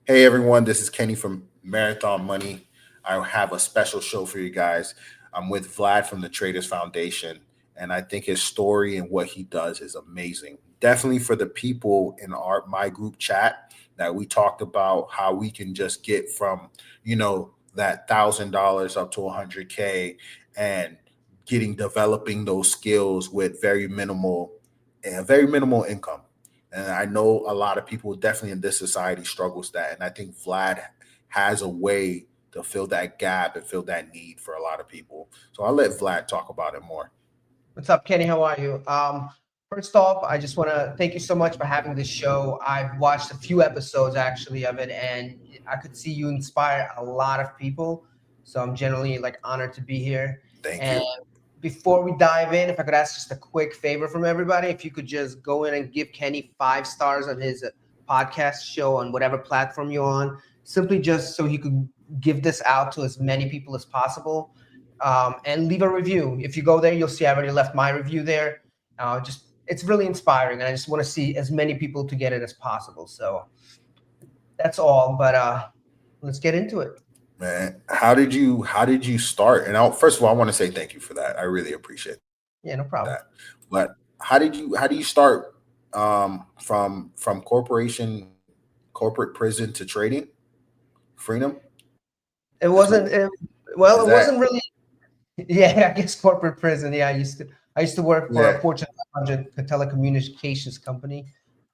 Hey everyone, this is Kenny from Marathon Money. I have a special show for you guys. I'm with Vlad from the Traders Foundation, and I think his story and what he does is amazing. Definitely for the people in our my group chat that we talked about how we can just get from that $1,000 up to 100K and getting developing those skills with very minimal income. And I know a lot of people definitely in this society struggles with that. And I think Vlad has a way to fill that gap and fill that need for a lot of people. So I'll let Vlad talk about it more. What's up, Kenny? How are you? First off, I just want to thank you so much for having this show. I've watched a few episodes actually of it, and I could see you inspire a lot of people. So I'm generally like honored to be here. Thank And you. before we dive in, if I could ask just a quick favor from everybody, if you could just go in and give Kenny 5 stars on his podcast show on whatever platform you're on, simply just so he could give this out to as many people as possible, and leave a review. If you go there, you'll see I already left my review there. Just it's really inspiring, and I just want to see as many people to get it as possible. So that's all. But let's get into it. Man, how did you start? And first of all, I want to say thank you for that. I really appreciate that. Yeah, no But problem. how do you start from corporate prison to trading freedom? It That's what wasn't. is Well, it that. wasn't really. Yeah, I guess corporate prison. Yeah, I used to work for a Yeah, Fortune 500 telecommunications company.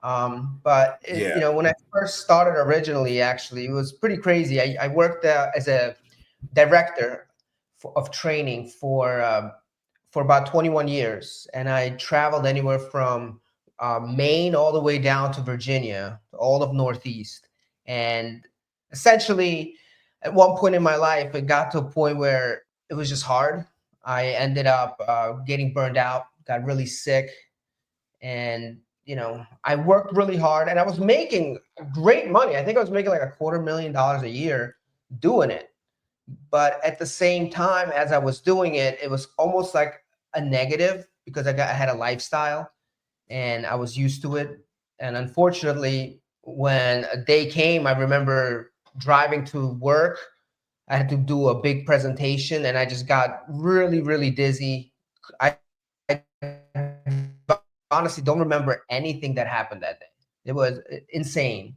But yeah. when I first started originally, actually, it was pretty crazy. I worked as a director of training for about 21 years, and I traveled anywhere from Maine all the way down to Virginia, all of Northeast, and essentially, at one point in my life, it got to a point where it was just hard. I ended up getting burned out, got really sick, and I worked really hard, and I was making great money. I think I was making like $250,000 a year doing it. But at the same time, as I was doing it, it was almost like a negative because I had a lifestyle and I was used to it. And unfortunately, when a day came, I remember driving to work. I had to do a big presentation and I just got really, really dizzy. I honestly don't remember anything that happened that day. It was insane.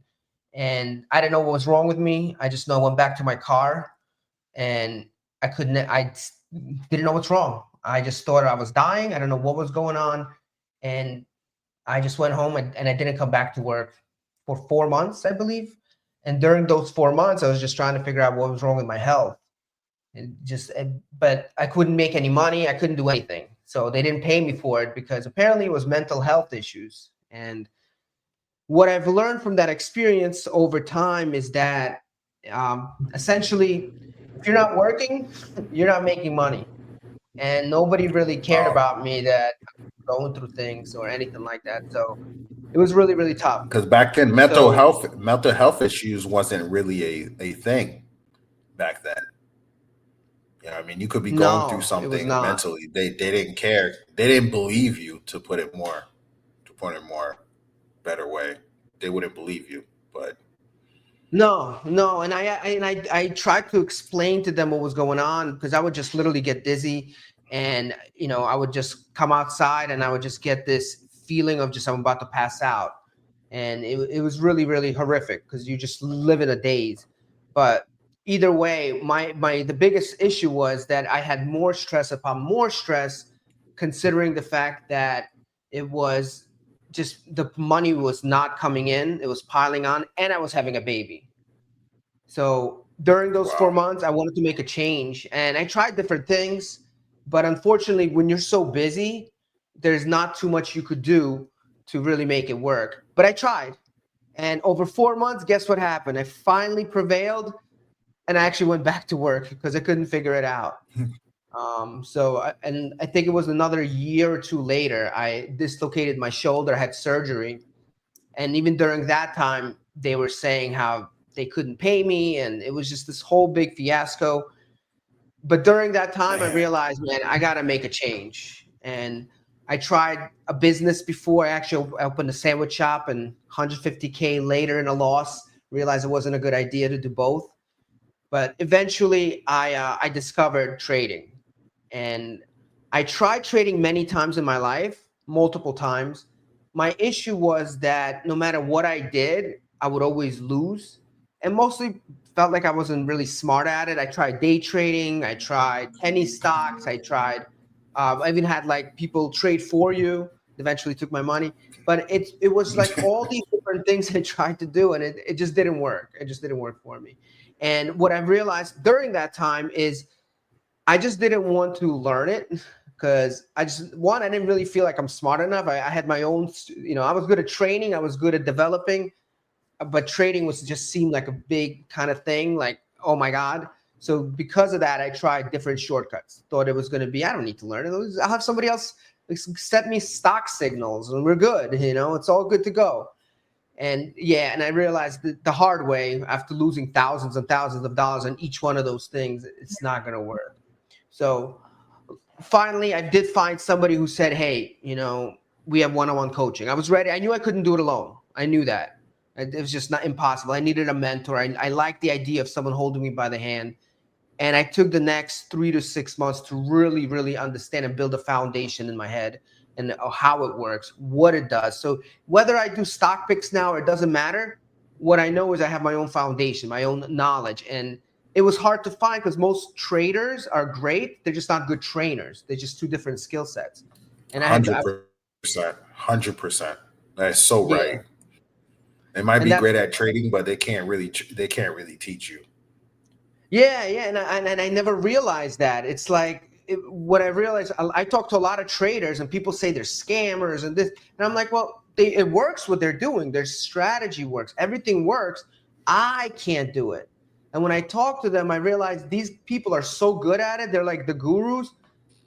And I didn't know what was wrong with me. I just know I went back to my car and didn't know what's wrong. I just thought I was dying. I don't know what was going on. And I just went home and I didn't come back to work for 4 months, I believe. And during those 4 months, I was just trying to figure out what was wrong with my health. But I couldn't make any money. I couldn't do anything. So they didn't pay me for it because apparently it was mental health issues. And what I've learned from that experience over time is that essentially, if you're not working, you're not making money. And nobody really cared Wow. about me that I'm going through things or anything like that. So it was really, really tough. Because back then, So mental health issues wasn't really a thing back then. I mean, you could be going through no, it was something not. mentally. They didn't care. They didn't believe you, to put it more better way. They wouldn't believe you. But No, no, and I tried to explain to them what was going on because I would just literally get dizzy, and I would just come outside and I would just get this feeling of just I'm about to pass out, and it was really really horrific because you just live in a daze. But either way, my the biggest issue was that I had more stress upon more stress, considering the fact that it was just the money was not coming in, it was piling on, and I was having a baby. So during those four wow. months, I wanted to make a change and I tried different things. But unfortunately, when you're so busy, there's not too much you could do to really make it work. But I tried. And over 4 months, guess what happened? I finally prevailed and I actually went back to work because I couldn't figure it out. And I think it was another year or two later, I dislocated my shoulder, I had surgery, and even during that time, they were saying how they couldn't pay me, and it was just this whole big fiasco. But during that time, I Man. realized, man, I got to make a change. And I tried a business before. I actually opened a sandwich shop, and 150K later in a loss Realized it wasn't a good idea to do both. But eventually, I discovered trading, and I tried trading many times in my life, multiple times. My issue was that no matter what I did, I would always lose, and mostly felt like I wasn't really smart at it. I tried day trading, I tried penny stocks, I tried. I even had like people trade for you. Eventually, took my money, but it was like all these different things I tried to do, and it just didn't work. It just didn't work for me. And what I've realized during that time is I just didn't want to learn it because I didn't really feel like I'm smart enough. I had my own, I was good at training, I was good at developing, but trading was just seemed like a big kind of thing. Like, oh my God. So because of that, I tried different shortcuts. Thought it was going to be, I don't need to learn it. I'll have somebody else set me stock signals and we're good. It's all good to go. And yeah, and I realized the hard way after losing thousands and thousands of dollars on each one of those things, it's not going to work. So finally, I did find somebody who said, hey, we have one-on-one coaching. I was ready. I knew I couldn't do it alone. I knew that. It was just not impossible. I needed a mentor. I liked the idea of someone holding me by the hand. And I took the next 3 to 6 months to really, really understand and build a foundation in my head and how it works, what it does. So whether I do stock picks now or it doesn't matter, what I know is I have my own foundation, my own knowledge. And it was hard to find because most traders are great. They're just not good trainers. They're just two different skill sets. And 100%, 100%. That's so right. yeah. They might And be that's great at trading, but they can't really teach you. Yeah, yeah, and I never realized that. It's like what I realized. I talk to a lot of traders, and people say they're scammers and this, and I'm like, well, it works what they're doing. Their strategy works. Everything works. I can't do it. And when I talk to them, I realize these people are so good at it. They're like the gurus.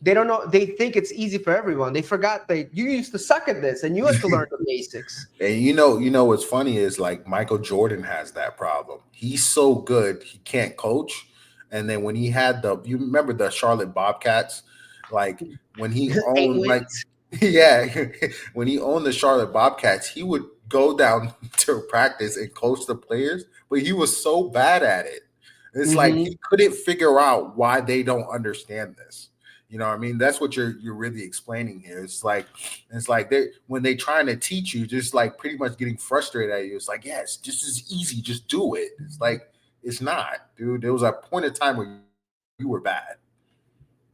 They don't know. They think it's easy for everyone. They forgot that you used to suck at this, and you had to learn the basics. And you know what's funny is like Michael Jordan has that problem. He's so good, he can't coach. And then when he had you remember the Charlotte Bobcats, like when he 8 owned like wins. yeah, when he owned the Charlotte Bobcats, he would go down to practice and coach the players, but he was so bad at it. It's like Hmm. he couldn't figure out why they don't understand this. You know what I mean? That's what you're really explaining here. It's like they when they trying to teach you, just like pretty much getting frustrated at you. It's like, yes, this is easy, just do it. It's like it's not, dude. There was a point of time where you were bad.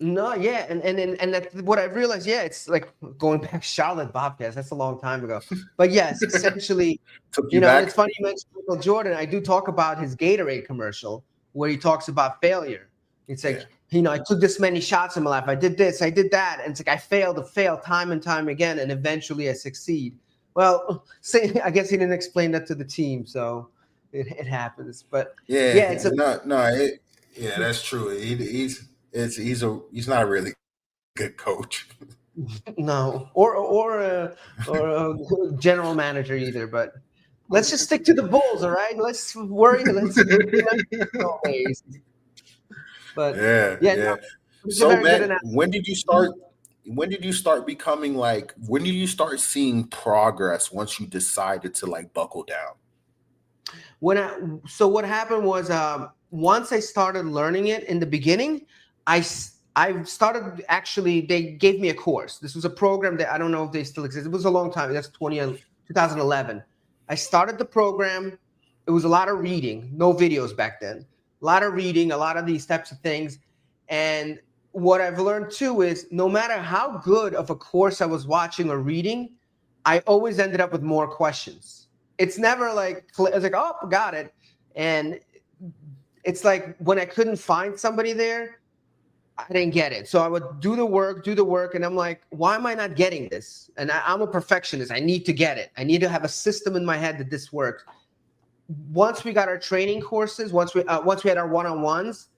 No, yeah, and that's what I realized. Yeah, it's like going back Charlotte Bobcats. That's a long time ago. But yes, essentially, Took you and it's back. funny you mentioned Michael Jordan. I do talk about his Gatorade commercial where he talks about failure. It's Yeah. like, I took this many shots in my life. I did this, I did that, and it's like I failed time and time again, and eventually I succeed. Well, say I guess he didn't explain that to the team, so it happens. But Yeah. yeah, it's a No, no, yeah, that's true. He's not a really good coach. No, or a general manager either. But let's just stick to the Bulls, all right? Let's worry. Let's always. But Yeah, yeah, no, yeah. it's a So, very good man, analogy. when did you start? When did you start becoming like? When did you start seeing progress once you decided to like buckle down? When I so what happened was once I started learning it in the beginning, I started actually they gave me a course. This was a program that I don't know if they still exist. It was a long time. That's 2011. I started the program. It was a lot of reading, no videos back then. A lot of reading, a lot of these types of things. And what I've learned too is no matter how good of a course I was watching or reading, I always ended up with more questions. It's never like it's like, oh, got it. And it's like when I couldn't find somebody there, I didn't get it. So I would do the work, and I'm like, why am I not getting this? And I'm a perfectionist. I need to get it. I need to have a system in my head that this works. Once we got our training courses, once we had our one-on-ones,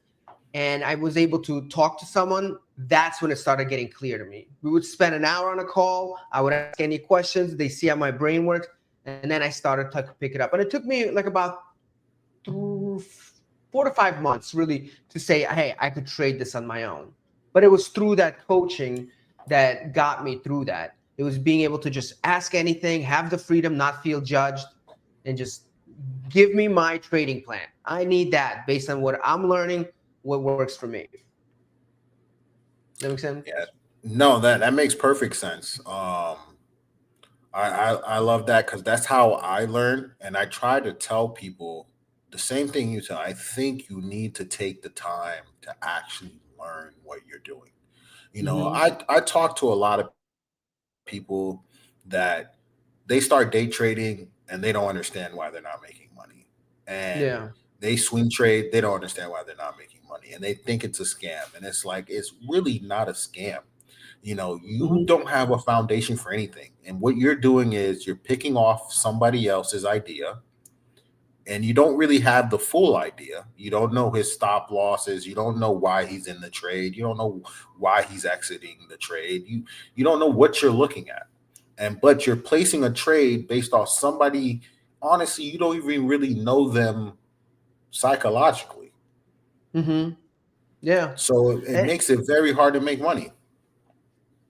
and I was able to talk to someone, that's when it started getting clear to me. We would spend an hour on a call. I would ask any questions. They see how my brain works. And then I started to pick it up. And it took me like about 4 to 5 months really to say, hey, I could trade this on my own. But it was through that coaching that got me through that. It was being able to just ask anything, have the freedom, not feel judged, and just give me my trading plan. I need that based on what I'm learning, what works for me. That makes sense? Yeah. No, that makes perfect sense. I love that because that's how I learn, and I try to tell people the same thing you tell. I think you need to take the time to actually learn what you're doing. Mm-hmm. I talk to a lot of people that they start day trading and they don't understand why they're not making money, and Yeah. they swing trade, they don't understand why they're not making money, and they think it's a scam, and it's like it's really not a scam. You Mm-hmm. don't have a foundation for anything. And what you're doing is you're picking off somebody else's idea, and you don't really have the full idea. You don't know his stop losses. You don't know why he's in the trade. You don't know why he's exiting the trade. You don't know what you're looking at. And but you're placing a trade based off somebody, honestly, you don't even really know them psychologically. Mm-hmm. Yeah. So it And makes it very hard to make money.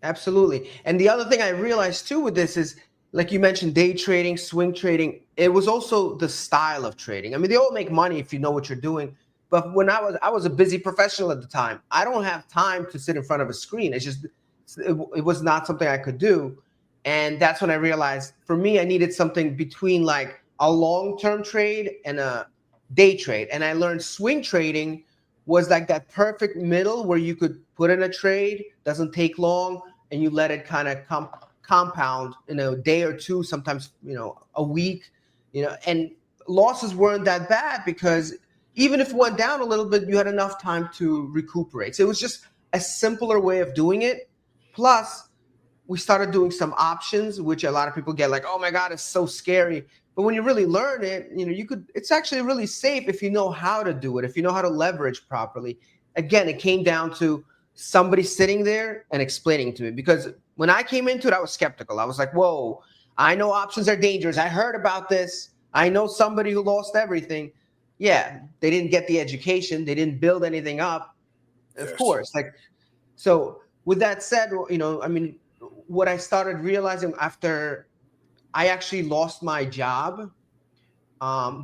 absolutely. And the other thing I realized too with this is, like you mentioned, day trading, swing trading. It was also the style of trading. I mean, they all make money if you know what you're doing. But when I was a busy professional at the time. I don't have time to sit in front of a screen. It was not something I could do. And that's when I realized for me, I needed something between like a long-term trade and a day trade. And I learned swing trading was like that perfect middle where you could put in a trade, doesn't take long, and you let it kind of compound in a day or two, sometimes a week, and losses weren't that bad because even if it went down a little bit, you had enough time to recuperate. So it was just a simpler way of doing it. Plus, we started doing some options, which a lot of people get like, oh my God, it's so scary. But when you really learn it, it's actually really safe if you know how to do it, if you know how to leverage properly. Again, it came down to somebody sitting there and explaining to me, because when I came into it, I was skeptical. I was like, whoa, I know options are dangerous. I heard about this. I know somebody who lost everything. Yeah, they didn't get the education. They didn't build anything up. Of Yes. course, like, so with that said, I mean, what I started realizing after I actually lost my job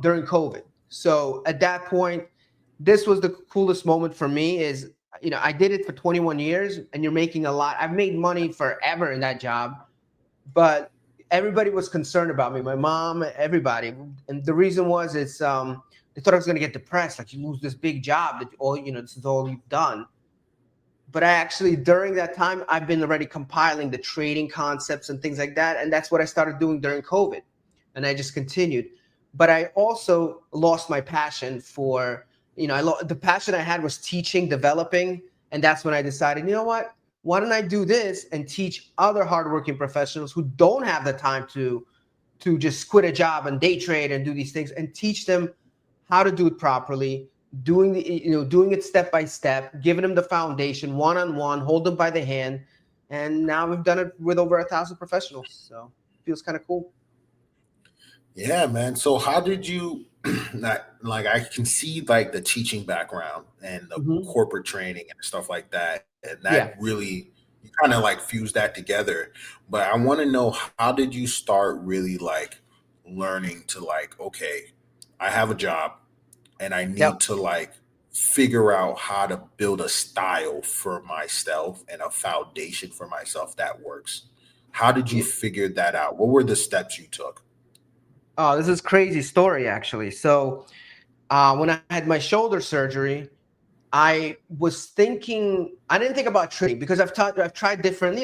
during COVID. So at that point, this was the coolest moment for me. Is I did it for 21 years, and you're making a lot. I've made money forever in that job, but everybody was concerned about me. My mom, everybody, and the reason was it's they thought I was going to get depressed. Like, you lose this big job that all this is all you've done. But I actually, during that time, I've been already compiling the trading concepts and things like that, and that's what I started doing during COVID, and I just continued. But I also lost my passion for, the passion I had was teaching, developing, and that's when I decided, you know what? Why don't I do this and teach other hardworking professionals who don't have the time to just quit a job and day trade and do these things, and teach them how to do it properly, doing it step by step, giving them the foundation, one on one, hold them by the hand, and now we've done it with over 1,000 professionals. So it feels kind of cool. Yeah, man. So how did you not like I can see like the teaching background and the Hmm. corporate training and stuff like that. And that Yeah. really you kind of like fuse that together. But I want to know, how did you start really like learning to like, okay, I have a job and I Yep. need to like figure out how to build a style for myself and a foundation for myself that works. How did you Yeah. figure that out? What were the steps you took? Oh, this is crazy story actually. So when I had my shoulder surgery, I was thinking, I didn't think about trading because I've tried different,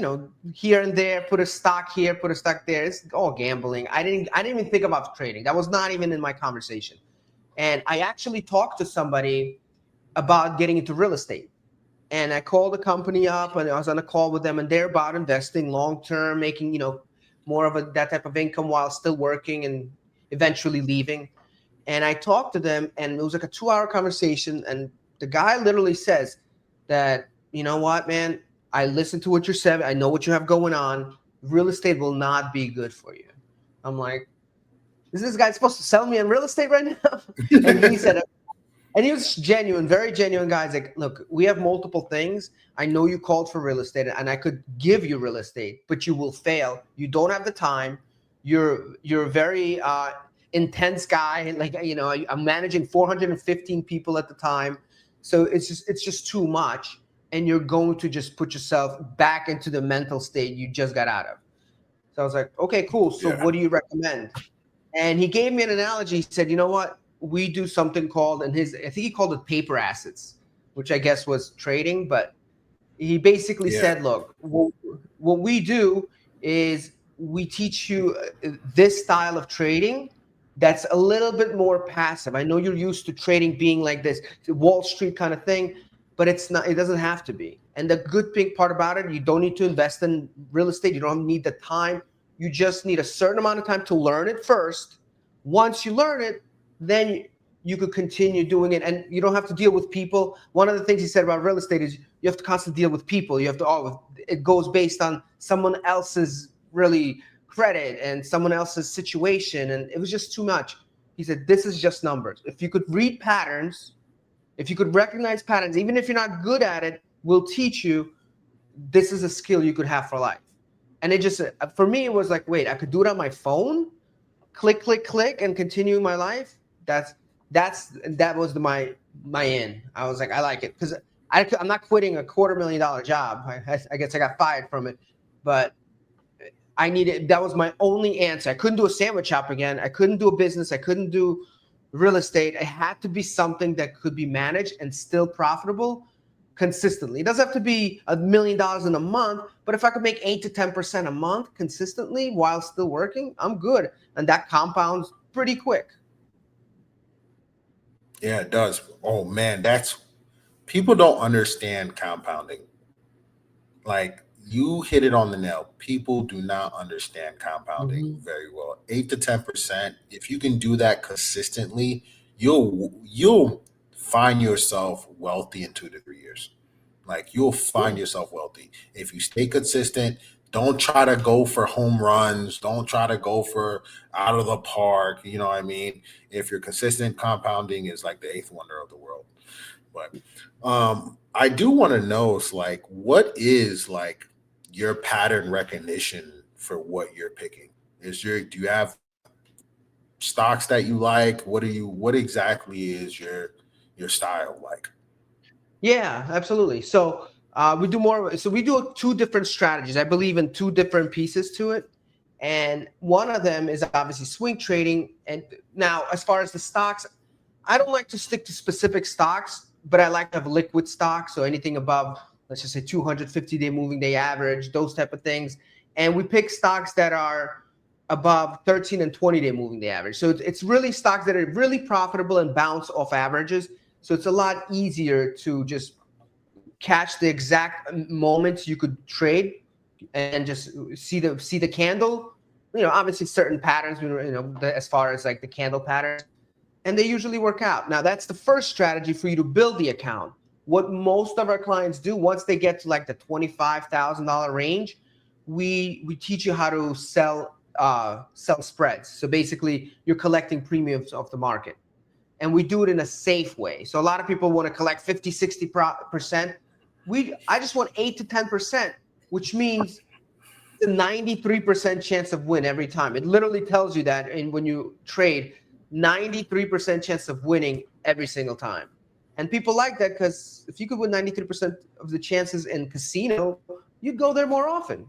here and there, put a stock here, put a stock there. It's all gambling. I didn't even think about trading. That was not even in my conversation. And I actually talked to somebody about getting into real estate. And I called the company up, and I was on a call with them, and they're about investing long term, making, more of that type of income while still working and eventually leaving. And I talked to them, and it was like a 2 hour conversation. And the guy literally says that, you know what, man, I listened to what you said. I know what you have going on. Real estate will not be good for you. I'm like, is this guy supposed to sell me on real estate right now? And he said, and he was genuine, very genuine guy. He's like, look, we have multiple things. I know you called for real estate, and I could give you real estate, but you will fail. You don't have the time. You're very intense guy. Like, I'm managing 415 people at the time. So it's just too much. And you're going to just put yourself back into the mental state you just got out of. So I was like, okay, cool. So Yeah. what do you recommend? And he gave me an analogy. He said, you know what? We do something called, I think he called it paper assets, which I guess was trading, but he basically Yeah. said, look, what we do is we teach you this style of trading that's a little bit more passive. I know you're used to trading being like this Wall Street kind of thing, but it's not, it doesn't have to be. And the good thing part about it, you don't need to invest in real estate. You don't need the time. You just need a certain amount of time to learn it first. Once you learn it, then you could continue doing it, and you don't have to deal with people. One of the things he said about real estate is you have to constantly deal with people. You have to, it goes based on someone else's really credit and someone else's situation, and it was just too much. He said, this is just numbers. If you could read patterns, if you could recognize patterns, even if you're not good at it, we'll teach you. This is a skill you could have for life. And it just, for me, it was like, wait, I could do it on my phone, click, click, click, and continue my life. That was my in. I was like, I like it because I'm not quitting a $250,000 job. I guess I got fired from it, but I needed, that was my only answer. I couldn't do a sandwich shop again. I couldn't do a business. I couldn't do real estate. It had to be something that could be managed and still profitable consistently. It doesn't have to be $1 million in a month, but if I could make 8 to 10% a month consistently while still working, I'm good. And that compounds pretty quick. Yeah, it does. Oh man, that's people don't understand compounding. Like you hit it on the nail. People do not understand compounding Mm-hmm. very well. 8 to 10%. If you can do that consistently, you'll find yourself wealthy in 2 to 3 years. Like you'll Yeah. find yourself wealthy if you stay consistent. Don't try to go for home runs. Don't try to go for out of the park. You know what I mean? If you're consistent, compounding is like the eighth wonder of the world. But I do want to know, it's like, what is like your pattern recognition for what you're picking? Do you have stocks that you like? What exactly is your style like? Yeah, absolutely. So we do more. So we do two different strategies. I believe in two different pieces to it, and one of them is obviously swing trading. And now, as far as the stocks, I don't like to stick to specific stocks, but I like to have liquid stocks. So anything above, let's just say 250-day moving day average, those type of things. And we pick stocks that are above 13 and 20-day moving day average. So it's really stocks that are really profitable and bounce off averages. So it's a lot easier to just catch the exact moments you could trade and just see the candle. Obviously certain patterns, as far as like the candle patterns, and they usually work out. Now that's the first strategy for you to build the account. What most of our clients do once they get to like the $25,000 range, we teach you how to sell spreads. So basically, you're collecting premiums off the market, and we do it in a safe way. So a lot of people want to collect 50, 60%. I just want 8 to 10%, which means a 93% chance of win every time. It literally tells you that when you trade, 93% chance of winning every single time. And people like that because if you could win 93% of the chances in casino, you'd go there more often.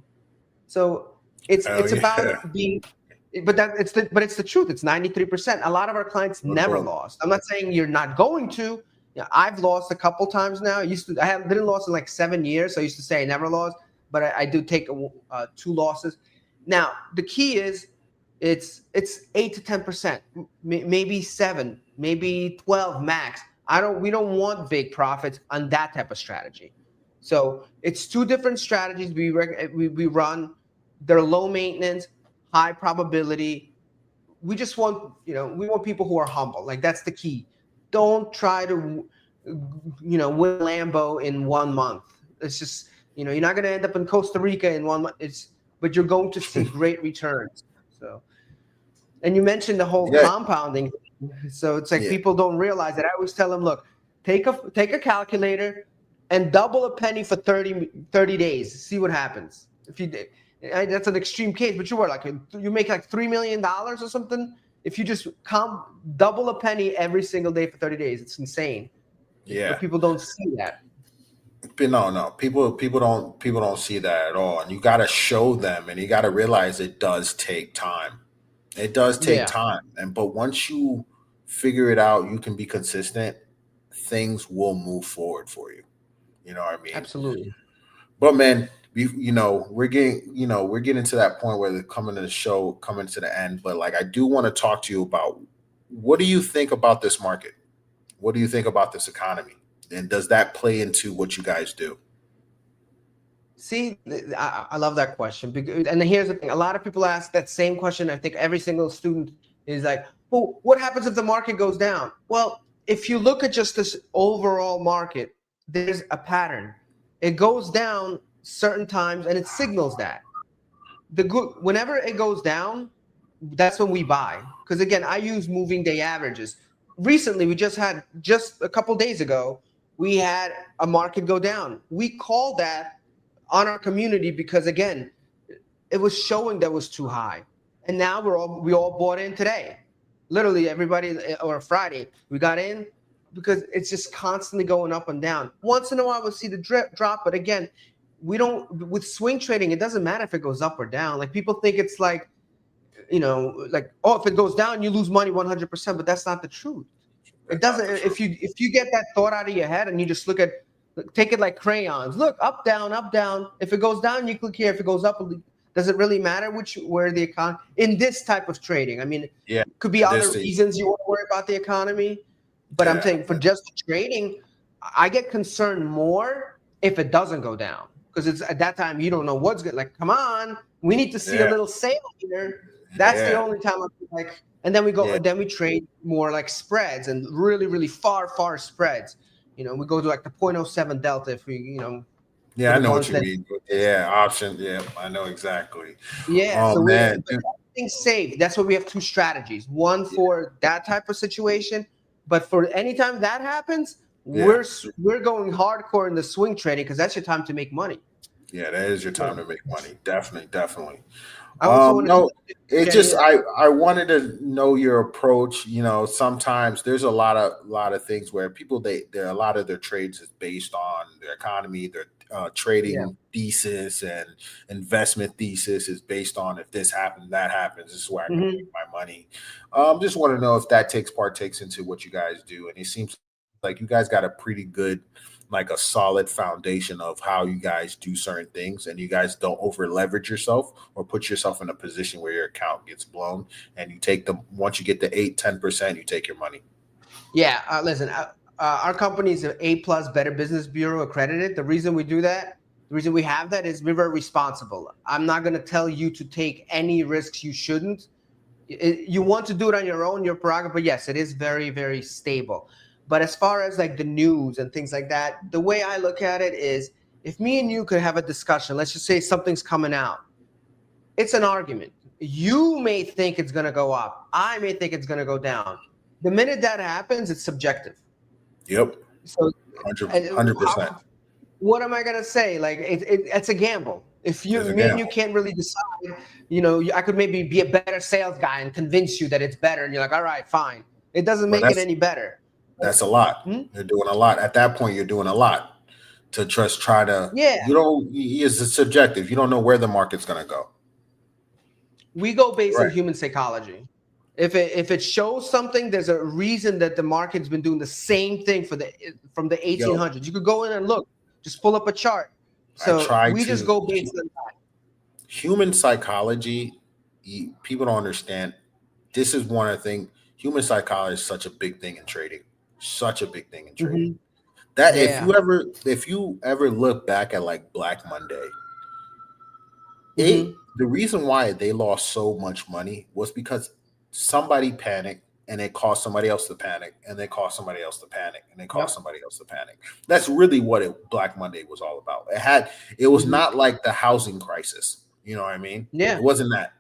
So it's Hell yeah. about being, but it's the truth. It's 93%. A lot of our clients Boom, never boom. lost. I'm not saying you're not going to. I've lost a couple times now. I didn't lose in like 7 years. So I used to say I never lost, but I do take two losses. Now the key is it's 8 to 10%, maybe 7, maybe 12 max. We don't want big profits on that type of strategy. So it's two different strategies we run. They're low maintenance, high probability. We want people who are humble. Like that's the key. Don't try to win Lambo in 1 month. It's just, you're not going to end up in Costa Rica in 1 month. But you're going to see great returns. So, and you mentioned the whole Yeah, compounding. So it's like yeah, people don't realize that. I always tell them, look, take a calculator and double a penny for 30 days. See what happens. If you did, that's an extreme case, but you make like $3 million or something. if you just double a penny every single day for 30 days, it's insane. But Yeah. people don't see that. But no. People don't see that at all. And you got to show them, and you got to realize it does take time. It does take Yeah, time. But once you figure it out, you can be consistent, things will move forward for you. You know what I mean? absolutely. But man, we're getting to that point where they're coming to the show, coming to the end. But like, I do want to talk to you about, what do you think about this market? What do you think about this economy? And does that play into what you guys do? See, I love that question. And here's the thing: a lot of people ask that same question. I think every single student is like, "Well, what happens if the market goes down?" Well, if you look at just this overall market, there's a pattern. It goes down certain times, and it signals that whenever it goes down, that's when we buy. Because again, I use moving day averages. Recently, we just a couple days ago, we had a market go down. We called that on our community because again, it was showing that was too high, and now we all bought in today. Literally everybody, or Friday, we got in because it's just constantly going up and down. Once in a while, we'll see the drop, but again, we don't with swing trading. It doesn't matter if it goes up or down. Like people think it's like like, oh, if it goes down, you lose money 100%, but that's not the truth. It That's not doesn't. the truth. If you get that thought out of your head and you just take it like crayons. Look, up, down, up, down. If it goes down, you click here. If it goes up, does it really matter where the economy in this type of trading? I mean, it Yeah. could be It is other reasons you want to worry about the economy, but I'm Yeah. saying for just trading, I get concerned more if it doesn't go down because it's at that time you don't know what's good. Like, come on, we need to see a Yeah. little sale here. That's the Yeah. only time I'm like, and then we go, Yeah. and then we trade more like spreads and really, really far spreads. We go to like the 0.07 delta if we, for Yeah, I the know what ones you that, mean. Yeah, option. Yeah, I know exactly. yeah. Oh So man, but dude. everything's safe. That's why we have two strategies. One Yeah, for that type of situation, but for anytime that happens, yeah, we're going hardcore in the swing trading because that's your time to make money. yeah. That is your You time know, to make money. Definitely, definitely. I also wanted to No, it get just, in. I wanted to know your approach. Sometimes there's a lot of things where people, a lot of their trades is based on their economy, their Yeah. trading thesis and investment thesis is based on, if this happens, that happens. This is where I can make Mhm. my money. Just want to know if that partakes into what you guys do, and it seems like you guys got a pretty good, like a solid foundation of how you guys do certain things, and you guys don't over leverage yourself or put yourself in a position where your account gets blown, and you take them, once you get to 8-10%, you take your money. Yeah, listen, our company is an A+ Better Business Bureau accredited. The reason we have that is we're very responsible. I'm not going to tell you to take any risks you shouldn't. You want to do it on your own, your prerogative, but yes, it is very, very stable. But as far as like the news and things like that, the way I look at it is if me and you could have a discussion, let's just say something's coming out, it's an argument. You may think it's going to go up. I may think it's going to go down. The minute that happens, it's subjective. Yep. So, 100%. what am I going to say? Like, it's a gamble. If It's a me and you gamble. can't really decide, I could maybe be a better sales guy and convince you that it's better. And you're like, all right, fine. It doesn't But make it any better. that's a lot. Hmm? You're doing a lot. At that point, you're doing a lot to just try to, Yeah. it's subjective. You don't know where the market's going to go. We go based on Right. human psychology. If it shows something, there's a reason that the market's been doing the same thing from the Yo, 1800s. You could go in and look, just pull up a chart. I So try we just to, go based on that. human psychology, people don't understand. This is one of the things. Human psychology is such a big thing in trading. Such a big thing in trading. Hmm. That Yeah. if you ever look back at like Black Monday, Hmm. the reason why they lost so much money was because somebody panicked, and it caused somebody else to panic, and they caused somebody else to panic, and they caused Yep. somebody else to panic. That's really what Black Monday was all about. It was Hmm. not like the housing crisis. You know what I mean? Yeah. It wasn't that.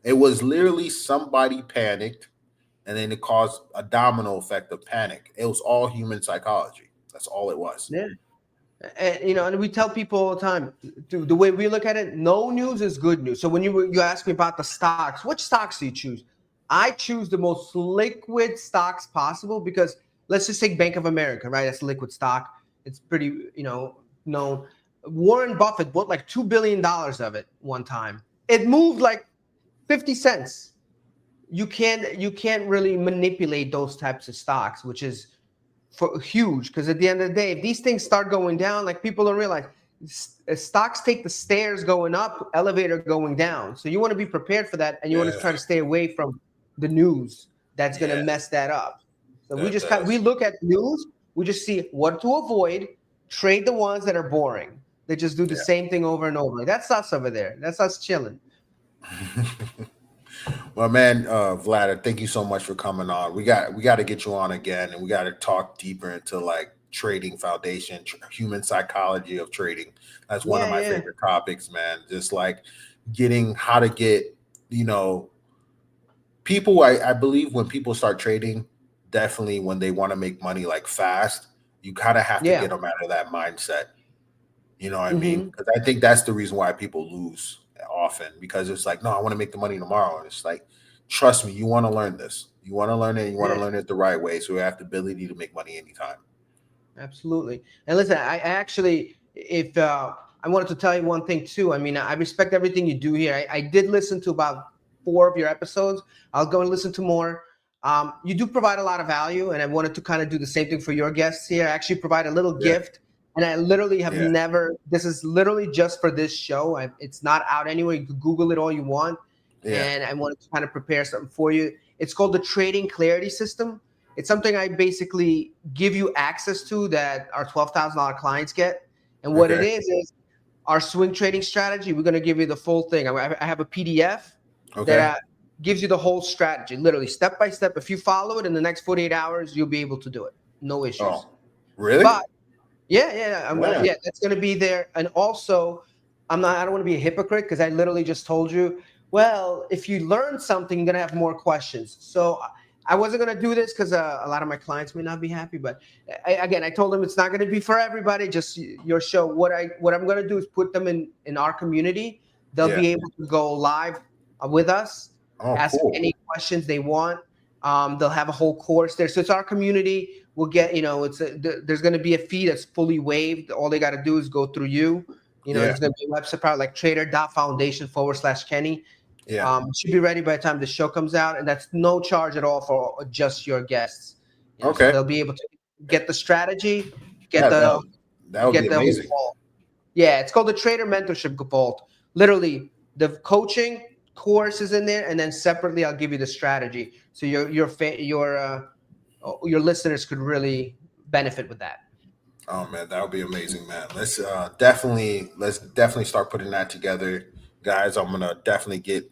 It was literally somebody panicked, and then it caused a domino effect of panic. It was all human psychology. That's all it was. Yeah. And we tell people all the time, the way we look at it, no news is good news. So when you ask me about the stocks, which stocks do you choose? I choose the most liquid stocks possible because let's just take Bank of America, right? That's a liquid stock. It's pretty, known. Warren Buffett bought like $2 billion of it one time. It moved like 50 cents. You can't really manipulate those types of stocks, which is for huge, because at the end of the day, if these things start going down, like people don't realize, stocks take the stairs going up, elevator going down. So you want to be prepared for that, and you want to Yeah, try to stay away from the news that's going to yeah, mess that up. So we that just we does. look at news, we just see what to avoid, trade the ones that are boring. They just do the same thing over and over. That's us over there. That's us chilling. Yeah. Well, man, Vlad, thank you so much for coming on. We got to get you on again, and we got to talk deeper into like trading foundation, human psychology of trading. That's one of Yeah, my yeah, favorite topics, man. Just like getting how to get, you know, people. I believe when people start trading, definitely when they want to make money like fast, you kind of have to yeah. get them out of that mindset. You know what I mean? Hmm. Because I think that's the reason why people lose often, because it's like, no, I want to make the money tomorrow. And it's like, trust me, you want to learn this. You want to learn it. You want to Yeah. learn it the right way. So you have the ability to make money anytime. Absolutely. And listen, I actually, if I wanted to tell you one thing too. I mean, I respect everything you do here. I did listen to about four of your episodes. I'll go and listen to more. You do provide a lot of value, and I wanted to kind of do the same thing for your guests here. I actually provide a little Yeah. gift, and I literally have Yeah. never. This is literally just for this show. It's not out anywhere. You can Google it all you want, Yeah. and I wanted to kind of prepare something for you. It's called the Trading Clarity System. It's something I basically give you access to that our $12,000 clients get. And what it Okay. is our swing trading strategy. We're going to give you the full thing. I have a PDF that Okay. gives you the whole strategy, literally step by step. If you follow it in the next 48 hours, you'll be able to do it. No issues. Oh, really? But yeah, Yeah. that's gonna be there. And also, I don't want to be a hypocrite because I literally just told you, well, if you learn something, you're gonna have more questions. So I wasn't gonna do this because a lot of my clients may not be happy. But again, I told them it's not gonna be for everybody. Just your show. What I'm gonna do is put them in our community. They'll Yeah. be able to go live with us, Oh, ask cool. any questions they want. They'll have a whole course there. So it's our community. We'll get, there's going to be a fee that's fully waived. All they got to do is go through you. Yeah. There's going to be a website probably like trader.foundation/Kenny. Yeah. Should be ready by the time the show comes out. And that's no charge at all for just your guests. So Okay. they'll be able to get the strategy, get Yeah. the, That would be get the whole amazing. vault. Yeah, it's called the Trader Mentorship Vault. Literally, the coaching course is in there, and then separately, I'll give you the strategy. So your listeners could really benefit with that. Oh man, that would be amazing, man. Let's definitely start putting that together, guys. I'm gonna definitely get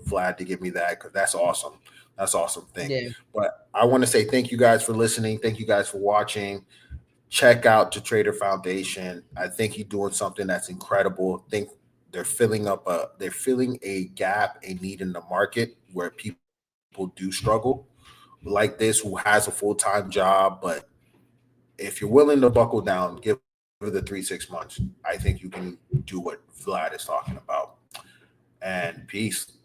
Vlad to give me that because that's awesome. That's awesome thing. Yeah, But I want to say thank you guys for listening. Thank you guys for watching. Check out the Trader Foundation. I think he's doing something that's incredible. I think they're filling a gap, a need in the market where people do struggle like this, who has a full-time job, but if you're willing to buckle down, give it the 3 6 months. I think you can do what Vlad is talking about. And peace.